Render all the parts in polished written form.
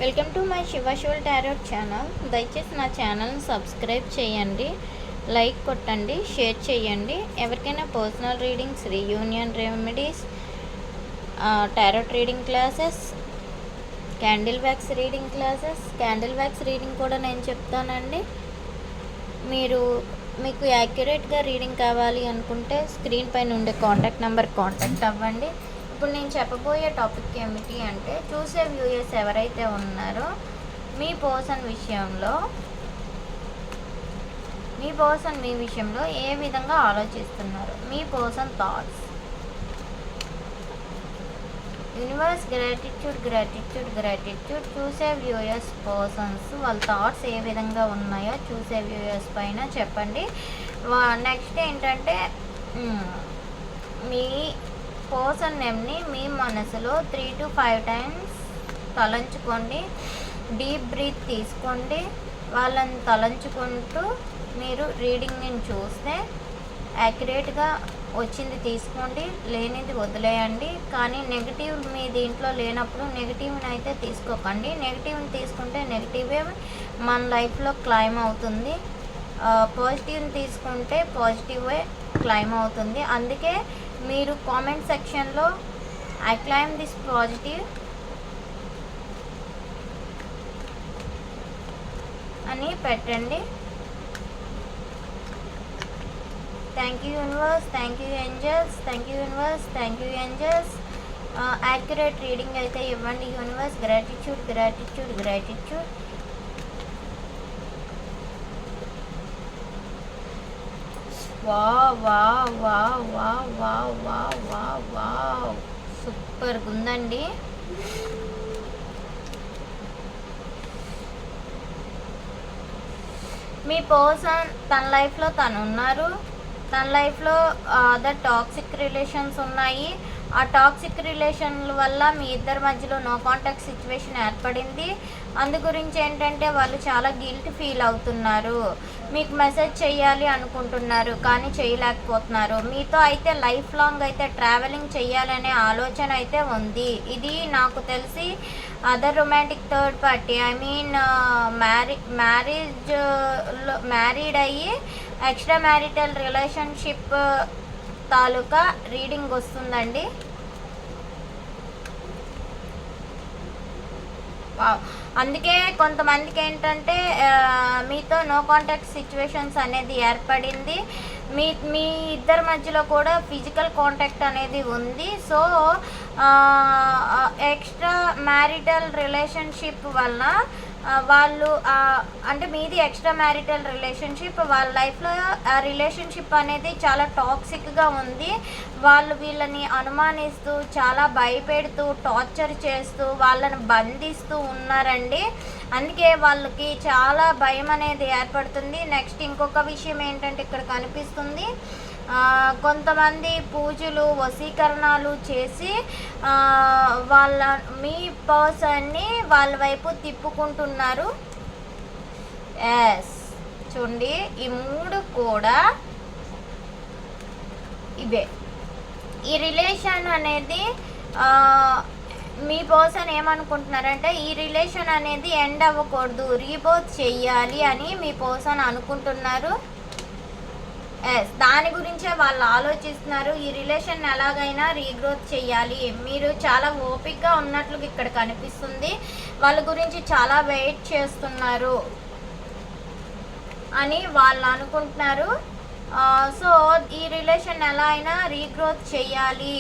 Welcome to my శివశివల్ tarot channel. దయచేసి నా ఛానల్ని సబ్స్క్రైబ్ చేయండి, లైక్ కొట్టండి, షేర్ చేయండి. ఎవరికైనా personal readings, reunion remedies, tarot reading classes, candle wax reading classes, candle wax reading కూడా నేను చెప్తానండి. మీకు యాక్యురేట్గా రీడింగ్ కావాలి అనుకుంటే స్క్రీన్ పైన ఉండే కాంటాక్ట్ నెంబర్ కాంటాక్ట్ అవ్వండి. ఇప్పుడు నేను చెప్పబోయే టాపిక్ ఏమిటి అంటే, చూసే వ్యూయర్స్ ఎవరైతే ఉన్నారో మీ పర్సన్ మీ విషయంలో ఏ విధంగా ఆలోచిస్తున్నారు, మీ పర్సన్ థాట్స్. యూనివర్స్ గ్రాటిట్యూడ్ చూసే వ్యూయర్స్ పర్సన్స్ వాళ్ళ థాట్స్ ఏ విధంగా ఉన్నాయో చూసే వ్యూయర్స్ పైన చెప్పండి. నెక్స్ట్ ఏంటంటే, మీ పర్సన్ నేమ్ని మీ మనసులో 3 to 5 times తలంచుకోండి. డీప్ బ్రీత్ తీసుకోండి. వాళ్ళని తలంచుకుంటూ మీరు రీడింగ్ని చూస్తే యాక్యురేట్గా వచ్చింది తీసుకోండి, లేనిది వదిలేయండి. కానీ నెగిటివ్ మీ దీంట్లో లేనప్పుడు నెగిటివ్ని అయితే తీసుకోకండి. నెగిటివ్ని తీసుకుంటే నెగిటివే మన లైఫ్లో క్లైమ్ అవుతుంది. పాజిటివ్ని తీసుకుంటే పాజిటివే క్లైమ్ అవుతుంది. అందుకే మీరు కామెంట్ సెక్షన్లో ఐ క్లైమ్ దిస్ పాజిటివ్ అని పెట్టండి. Thank you universe, thank you angels, thank you universe, thank you angels. Accurate reading అయితే ఇవ్వండి యూనివర్స్. గ్రాటిట్యూడ్. వావ్ సూపర్గా ఉందండి. మీ పర్సన్ తన లైఫ్లో తను ఉన్నారు. తన లైఫ్లో అదర్ టాక్సిక్ రిలేషన్స్ ఉన్నాయి. ఆ టాక్సిక్ రిలేషన్ల వల్ల మీ ఇద్దరి మధ్యలో నో కాంటాక్ట్ సిచ్యువేషన్ ఏర్పడింది. అందు గురించి ఏంటంటే వాళ్ళు చాలా గిల్ట్ ఫీల్ అవుతున్నారు. మీకు మెసేజ్ చేయాలి అనుకుంటున్నారు కానీ చేయలేకపోతున్నారు. మీతో అయితే లైఫ్ లాంగ్ అయితే ట్రావెలింగ్ చేయాలనే ఆలోచన అయితే ఉంది. ఇది నాకు తెలిసి other romantic third party, I mean married అయ్యి ఎక్స్ట్రా మ్యారిటల్ రిలేషన్షిప్ తాలూకా రీడింగ్ వస్తుందండి. అందుకే కొంతమందికి ఏంటంటే మీతో నో కాంటాక్ట్ సిచ్యువేషన్స్ అనేది ఏర్పడింది. మీ ఇద్దరి మధ్యలో కూడా ఫిజికల్ కాంటాక్ట్ అనేది ఉంది. సో ఎక్స్ట్రా మ్యారిటల్ రిలేషన్షిప్ వలన వాళ్ళు అంటే మీది ఎక్స్ట్రా మ్యారిటల్ రిలేషన్షిప్, వాళ్ళ లైఫ్లో ఆ రిలేషన్షిప్ అనేది చాలా టాక్సిక్గా ఉంది. వాళ్ళు వీళ్ళని అనుమానిస్తూ, చాలా భయపెడుతూ, టార్చర్ చేస్తూ, వాళ్ళని బంధిస్తూ ఉన్నారండి. అందుకే వాళ్ళకి చాలా భయం అనేది ఏర్పడుతుంది. నెక్స్ట్ ఇంకొక విషయం ఏంటంటే ఇక్కడ కనిపిస్తుంది, కొంతమంది పూజలు, వశీకరణాలు చేసి మీ పర్సన్ని వాళ్ళ వైపు తిప్పుకుంటున్నారు. ఎస్, చూడండి, ఈ 3 కూడా ఇవే. ఈ రిలేషన్ అనేది మీ పర్సన్ ఏమనుకుంటున్నారంటే, ఈ రిలేషన్ అనేది ఎండ్ అవ్వకూడదు, రీబర్త్ చెయ్యాలి అని మీ పర్సన్ అనుకుంటున్నారు. దాని గురించే వాళ్ళు ఆలోచిస్తున్నారు. ఈ రిలేషన్ ఎలాగైనా రీగ్రోత్ చేయాలి. మీరు చాలా ఓపిక్గా ఉన్నట్లు ఇక్కడ కనిపిస్తుంది. వాళ్ళ గురించి చాలా వెయిట్ చేస్తున్నారు అని వాళ్ళు అనుకుంటున్నారు. సో ఈ రిలేషన్ ఎలా అయినా రీగ్రోత్ చేయాలి,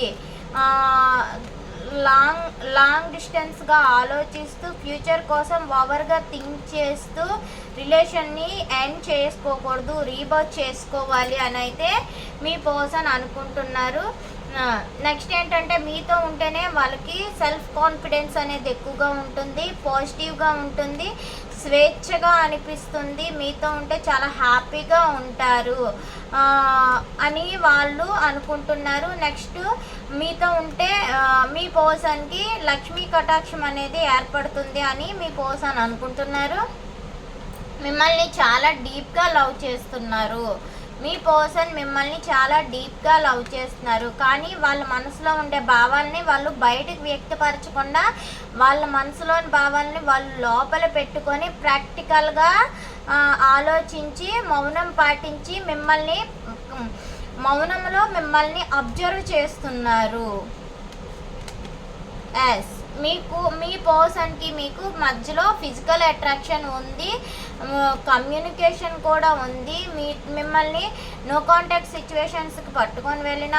లాంగ్ డిస్టెన్స్గా ఆలోచిస్తూ, ఫ్యూచర్ కోసం ఓవర్గా థింక్ చేస్తూ రిలేషన్ని ఎండ్ చేసుకోకూడదు, రీబర్త్ చేసుకోవాలి అని అయితే మీ పర్సన్ అనుకుంటున్నారు. నెక్స్ట్ ఏంటంటే, మీతో ఉంటేనే వాళ్ళకి సెల్ఫ్ కాన్ఫిడెన్స్ అనేది ఎక్కువగా ఉంటుంది, పాజిటివ్గా ఉంటుంది, స్వేచ్ఛగా అనిపిస్తుంది. మీతో ఉంటే చాలా హ్యాపీగా ఉంటారు అని వాళ్ళు అనుకుంటున్నారు. నెక్స్ట్ మీతో ఉంటే మీ పర్సన్కి లక్ష్మీ కటాక్షం అనేది ఏర్పడుతుంది అని మీ పర్సన్ అనుకుంటున్నారు. మిమ్మల్ని చాలా డీప్గా లవ్ చేస్తున్నారు. మీ పర్సన్ మిమ్మల్ని చాలా డీప్గా లవ్ చేస్తున్నారు, కానీ వాళ్ళ మనసులో ఉండే భావాల్ని వాళ్ళు బయటకు వ్యక్తపరచకుండా వాళ్ళ మనసులోని భావాల్ని వాళ్ళు లోపల పెట్టుకొని ప్రాక్టికల్గా ఆలోచించి మౌనం పాటించి మౌనంలో మిమ్మల్ని అబ్జర్వ్ చేస్తున్నారు. ఎస్, మీ పర్సన్కి మీకు మధ్యలో ఫిజికల్ అట్రాక్షన్ ఉంది, కమ్యూనికేషన్ కూడా ఉంది. మిమ్మల్ని నో కాంటాక్ట్ సిచ్యువేషన్స్కి పట్టుకొని వెళ్ళిన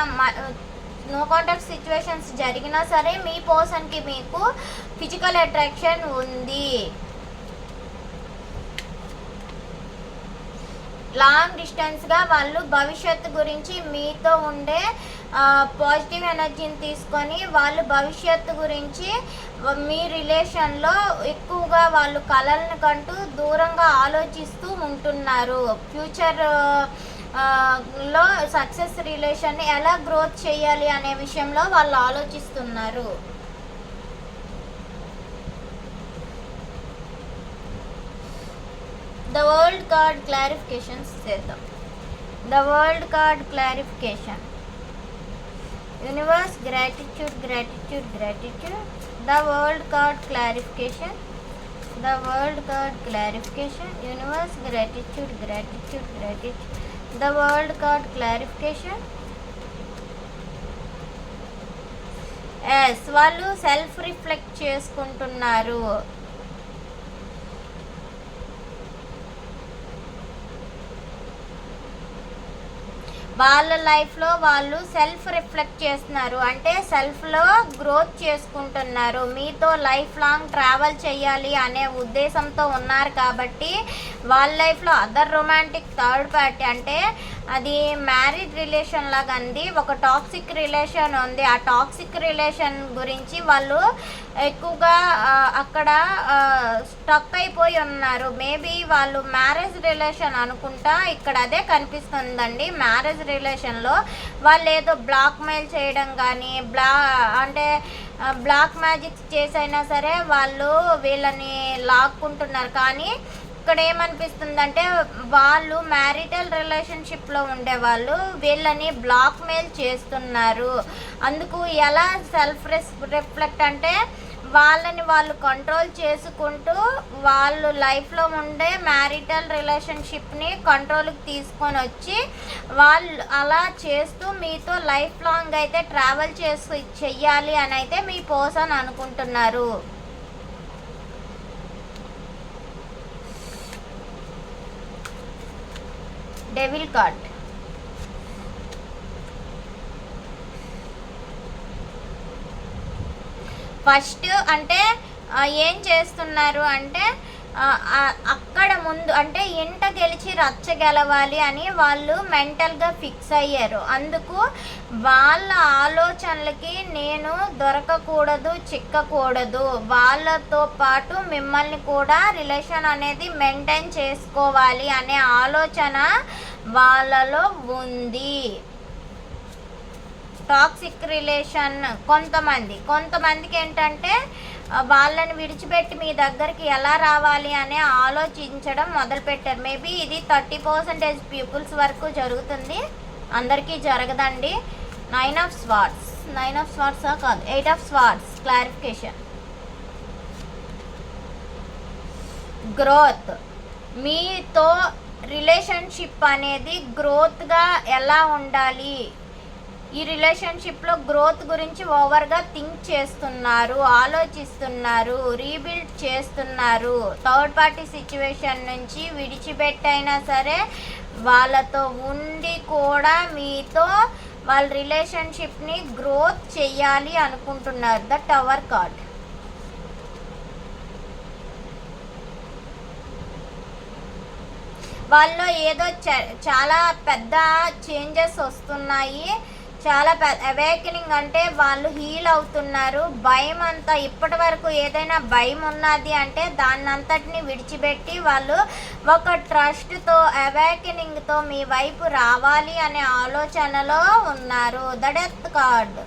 నో కాంటాక్ట్ సిచ్యువేషన్స్ జరిగినా సరే మీ పర్సన్కి మీకు ఫిజికల్ అట్రాక్షన్ ఉంది. లాంగ్ డిస్టెన్స్గా వాళ్ళు భవిష్యత్తు గురించి మీతో ఉండే పాజిటివ్ ఎనర్జీని తీసుకొని వాళ్ళు భవిష్యత్తు గురించి మీ రిలేషన్లో ఎక్కువగా వాళ్ళు కలలను కంటూ దూరంగా ఆలోచిస్తూ ఉంటున్నారు. ఫ్యూచర్ లో సక్సెస్ రిలేషన్ని ఎలా గ్రోత్ చేయాలి అనే విషయంలో వాళ్ళు ఆలోచిస్తున్నారు. ద వరల్డ్ కార్డ్ క్లారిఫికేషన్స్ చేద్దాం. The world card clarification. Universe, gratitude, gratitude, gratitude. The world card clarification. The world card clarification. Universe, gratitude, gratitude, gratitude. The world card clarification. Yes, వాళ్ళు self reflect చేసుకుంటున్నారు. వాళ్ళ లైఫ్లో వాళ్ళు self reflect చేస్తున్నారు, అంటే సెల్ఫ్లో growth చేసుకుంటున్నారు. మీతో లైఫ్ లాంగ్ ట్రావెల్ చేయాలి అనే ఉద్దేశంతో ఉన్నారు కాబట్టి వాళ్ళ లైఫ్లో అదర్ రొమాంటిక్ థర్డ్ పార్టీ, అంటే అది మ్యారీడ్ రిలేషన్ లాగా అంది, ఒక టాక్సిక్ రిలేషన్ ఉంది. ఆ టాక్సిక్ రిలేషన్ గురించి వాళ్ళు ఎక్కువగా అక్కడ స్టక్ అయిపోయి ఉన్నారు. మేబీ వాళ్ళు మ్యారేజ్ రిలేషన్ అనుకుంటా, ఇక్కడ అదే కనిపిస్తుందండి. మ్యారేజ్ రిలేషన్లో వాళ్ళు ఏదో బ్లాక్మెయిల్ చేయడం కానీ బ్లాక్ మ్యాజిక్స్ చేసైనా సరే వాళ్ళు వీళ్ళని లాక్కుంటున్నారు. కానీ ఇక్కడ ఏమనిపిస్తుందంటే వాళ్ళు మ్యారిటల్ రిలేషన్షిప్లో ఉండేవాళ్ళు వీళ్ళని బ్లాక్మెయిల్ చేస్తున్నారు. అందుకు ఎలా సెల్ఫ్ రిఫ్లెక్ట్ అంటే వాళ్ళని వాళ్ళు కంట్రోల్ చేసుకుంటూ వాళ్ళు లైఫ్లో ఉండే మ్యారిటల్ రిలేషన్షిప్ని కంట్రోల్కి తీసుకొని వచ్చి వాళ్ళు అలా చేస్తూ మీతో లైఫ్ లాంగ్ అయితే ట్రావెల్ చెయ్యాలి అని అయితే మీ పర్సన్ అనుకుంటున్నారు. Devil card. ఫస్ట్ అంటే ఏం చేస్తున్నారు అంటే అక్కడ ముందు అంటే ఇంట గెలిచి రచ్చ గెలవాలి అని వాళ్ళు మెంటల్గా ఫిక్స్ అయ్యారు. అందుకు వాళ్ళ ఆలోచనలకి నేను దొరకకూడదు, చిక్కకూడదు, వాళ్ళతో పాటు మిమ్మల్ని కూడా రిలేషన్ అనేది మెయింటైన్ చేసుకోవాలి అనే ఆలోచన వాళ్ళలో ఉంది. టాక్సిక్ రిలేషన్ కొంతమందికి ఏంటంటే వాళ్ళని విడిచిపెట్టి మీ దగ్గరికి ఎలా రావాలి అని ఆలోచించడం మొదలుపెట్టారు. మేబీ ఇది 30% పీపుల్స్ వరకు జరుగుతుంది, అందరికీ జరగదండి. 9 ఆఫ్ స్వార్డ్స్ కాదు 8 ఆఫ్ స్వార్డ్స్ క్లారిఫికేషన్. గ్రోత్. మీతో రిలేషన్షిప్ అనేది గ్రోత్గా ఎలా ఉండాలి, ఈ రిలేషన్షిప్లో గ్రోత్ గురించి ఓవర్గా థింక్ చేస్తున్నారు, ఆలోచిస్తున్నారు, రీబిల్డ్ చేస్తున్నారు. థర్డ్ పార్టీ సిచ్యువేషన్ నుంచి విడిచిపెట్టైనా సరే వాళ్ళతో ఉండి కూడా మీతో వాళ్ళ రిలేషన్షిప్ని గ్రోత్ చెయ్యాలి అనుకుంటున్నారు. The tower card. వాళ్ళలో ఏదో చాలా పెద్ద చేంజెస్ వస్తున్నాయి, చాలా అవేకనింగ్, అంటే వాళ్ళు హీల్ అవుతున్నారు. భయం అంతా ఇప్పటి వరకు ఏదైనా భయం ఉన్నది అంటే దాన్నంతటిని విడిచిపెట్టి వాళ్ళు ఒక ట్రస్ట్తో అవేకనింగ్తో మీ వైపు రావాలి అనే ఆలోచనలో ఉన్నారు. The death card.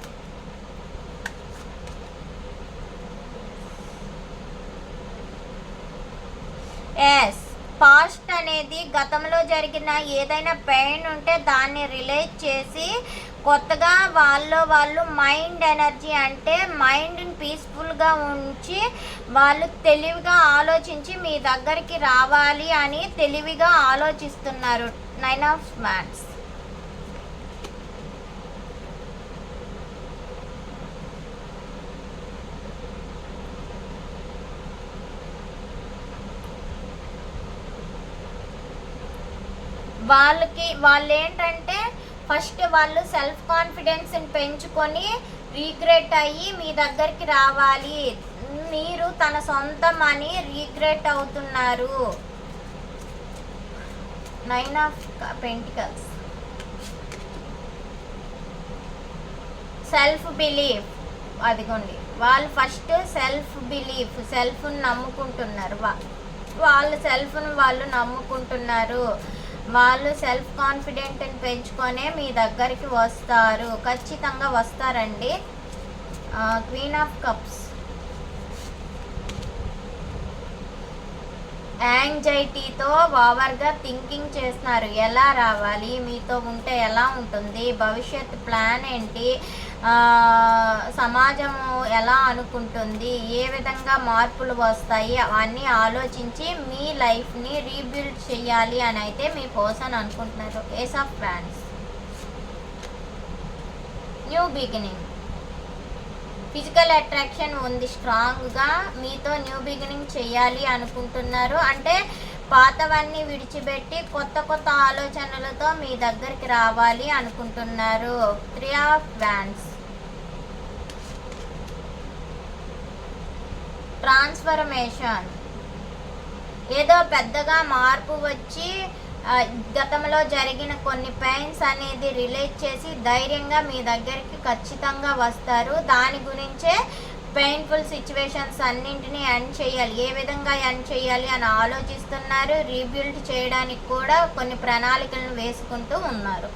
Yes, past అనేది గతంలో జరిగిన ఏదైనా పెయిన్ ఉంటే దాన్ని రిలేట్ చేసి కొత్తగా వాళ్ళు మైండ్ ఎనర్జీ అంటే మైండ్ని పీస్ఫుల్గా ఉంచి వాళ్ళు తెలివిగా ఆలోచించి మీ దగ్గరికి రావాలి అని తెలివిగా ఆలోచిస్తున్నారు. 9 of Wands. వాళ్ళు ఏంటంటే ఫస్ట్ వాళ్ళు సెల్ఫ్ కాన్ఫిడెన్స్ని పెంచుకొని రీగ్రెట్ అయ్యి మీ దగ్గరికి రావాలి. మీరు తన సొంతం అని రీగ్రెట్ అవుతున్నారు. 9 of Pentacles. సెల్ఫ్ బిలీఫ్, అదిగోండి వాళ్ళు ఫస్ట్ సెల్ఫ్ బిలీఫ్, సెల్ఫ్ని నమ్ముకుంటున్నారు. వాళ్ళ సెల్ఫ్ను వాళ్ళు నమ్ముకుంటున్నారు. వాళ్ళు సెల్ఫ్ కాన్ఫిడెంట్ని పెంచుకొనే మీ దగ్గరికి వస్తారు, ఖచ్చితంగా వస్తారండి. Queen of cups. యాంగ్జైటీతో ఓవర్గా థింకింగ్ చేస్తున్నారు. ఎలా రావాలి, మీతో ఉంటే ఎలా ఉంటుంది, భవిష్యత్ ప్లాన్ ఏంటి, సమాజము ఎలా అనుకుంటుంది, ఏ విధంగా మార్పులు వస్తాయి అవన్నీ ఆలోచించి మీ లైఫ్ని రీబిల్డ్ చేయాలి అని అయితే మీ పర్సన్ అనుకుంటున్నారు. Ace of wands. New beginning. Physical attraction ఉంది స్ట్రాంగ్గా, మీతో న్యూ బిగినింగ్ చేయాలి అనుకుంటున్నారు. అంటే పాతవన్నీ విడిచిపెట్టి కొత్త ఆలోచనలతో మీ దగ్గరికి రావాలి అనుకుంటున్నారు. 3 of Wands. ట్రాన్స్ఫర్మేషన్. ఏదో పెద్దగా మార్పు వచ్చి గతంలో జరిగిన కొన్ని పెయిన్స్ అనేది రిలేట్ చేసి ధైర్యంగా మీ దగ్గరికి ఖచ్చితంగా వస్తారు. దాని గురించే పెయిన్ఫుల్ సిచ్యువేషన్స్ అన్నింటినీ ఎండ్ చేయాలి, ఏ విధంగా ఎండ్ చేయాలి అని ఆలోచిస్తున్నారు. రీబిల్డ్ చేయడానికి కూడా కొన్ని ప్రణాళికలను వేసుకుంటూ ఉన్నారు.